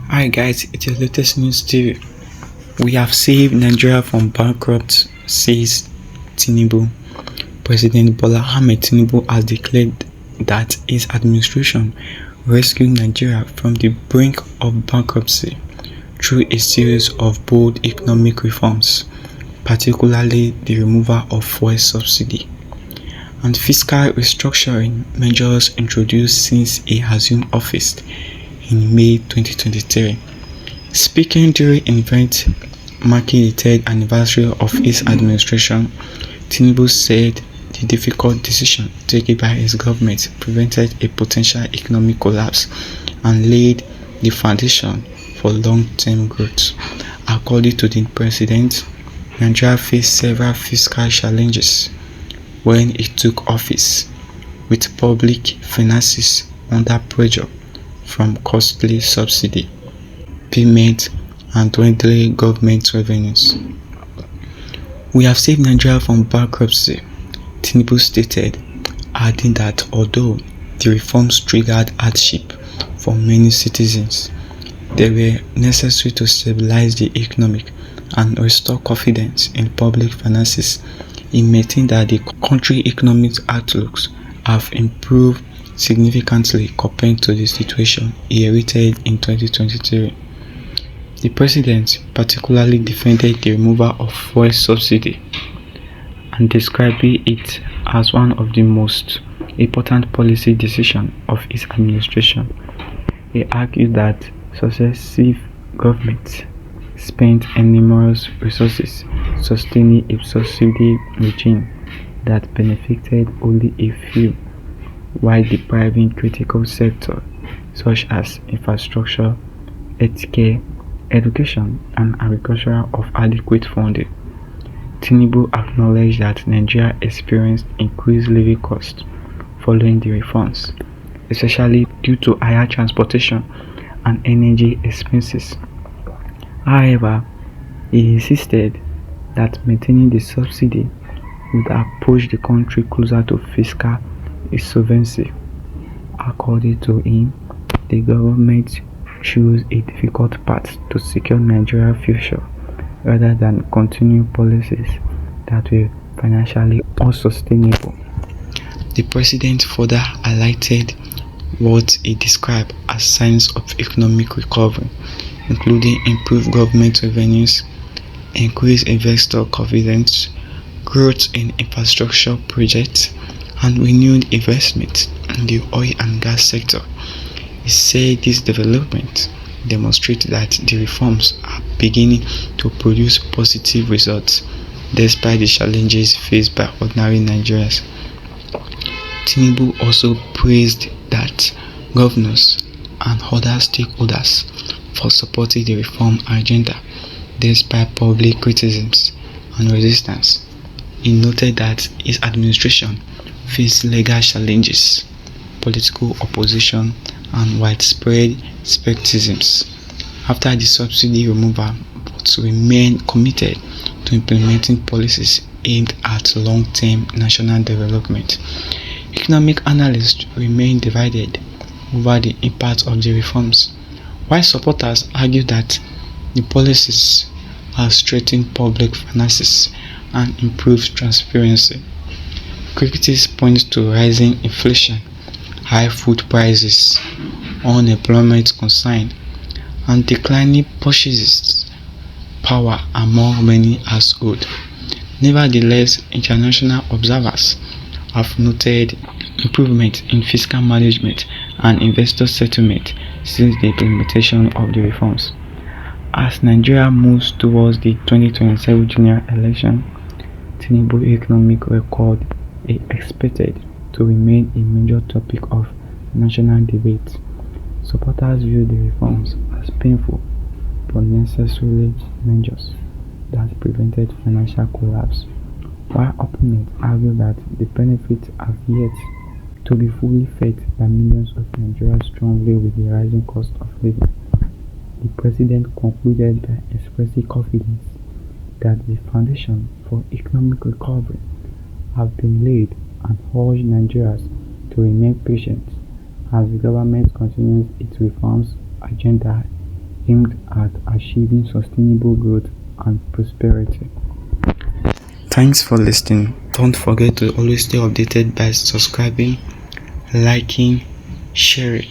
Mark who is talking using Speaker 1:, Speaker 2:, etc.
Speaker 1: Hi guys, it's your latest news TV. We have saved Nigeria from bankrupt, says Tinubu. President Bola Ahmed Tinubu has declared that his administration rescued Nigeria from the brink of bankruptcy through a series of bold economic reforms, particularly the removal of fuel subsidy and fiscal restructuring measures introduced since he assumed office in May 2023. Speaking during an event marking the third anniversary of his administration, Tinubu said the difficult decision taken by his government prevented a potential economic collapse and laid the foundation for long-term growth. According to the president, Nigeria faced several fiscal challenges when he took office, with public finances under pressure from costly subsidy payment and dwindling government revenues. We have saved Nigeria from bankruptcy, Tinubu stated, adding that although the reforms triggered hardship for many citizens, they were necessary to stabilize the economic and restore confidence in public finances. He maintained that the country's economic outlooks have improved significantly compared to the situation he inherited in 2023. The president particularly defended the removal of fuel subsidy and described it as one of the most important policy decisions of his administration. He argued that successive governments spent enormous resources sustaining a subsidy regime that benefited only a few, while depriving critical sectors such as infrastructure, healthcare, education, and agriculture of adequate funding. Tinubu acknowledged that Nigeria experienced increased living costs following the reforms, especially due to higher transportation and energy expenses. However, he insisted that maintaining the subsidy would have pushed the country closer to fiscal insolvency. According to him, the government chose a difficult path to secure Nigeria's future rather than continue policies that were financially unsustainable. The president further highlighted what he described as signs of economic recovery, including improved government revenues, increased investor confidence, growth in infrastructure projects, and renewed investment in the oil and gas sector. He said this development demonstrates that the reforms are beginning to produce positive results despite the challenges faced by ordinary Nigerians. Tinubu also praised that governors and other stakeholders for supporting the reform agenda despite public criticisms and resistance. He noted that his administration faced legal challenges, political opposition, and widespread skepticism after the subsidy removal, but remained committed to implementing policies aimed at long-term national development. Economic analysts remain divided over the impact of the reforms, while supporters argue that the policies have strengthened public finances and improved transparency. Critics point to rising inflation, high food prices, unemployment concern, and declining purchasing power among many households. Nevertheless, international observers have noted improvement in fiscal management and investor sentiment since the implementation of the reforms. As Nigeria moves towards the 2027 general election, Tinubu's economic record is expected to remain a major topic of national debate. Supporters view the reforms as painful but necessary measures that prevented financial collapse, while opponents argue that the benefits have yet to be fully felt by millions of Nigerians strongly with the rising cost of living. The president concluded by expressing confidence that the foundation for economic recovery have been laid and urged Nigerians to remain patient as the government continues its reforms agenda aimed at achieving sustainable growth and prosperity. Thanks for listening. Don't forget to always stay updated by subscribing, liking, sharing.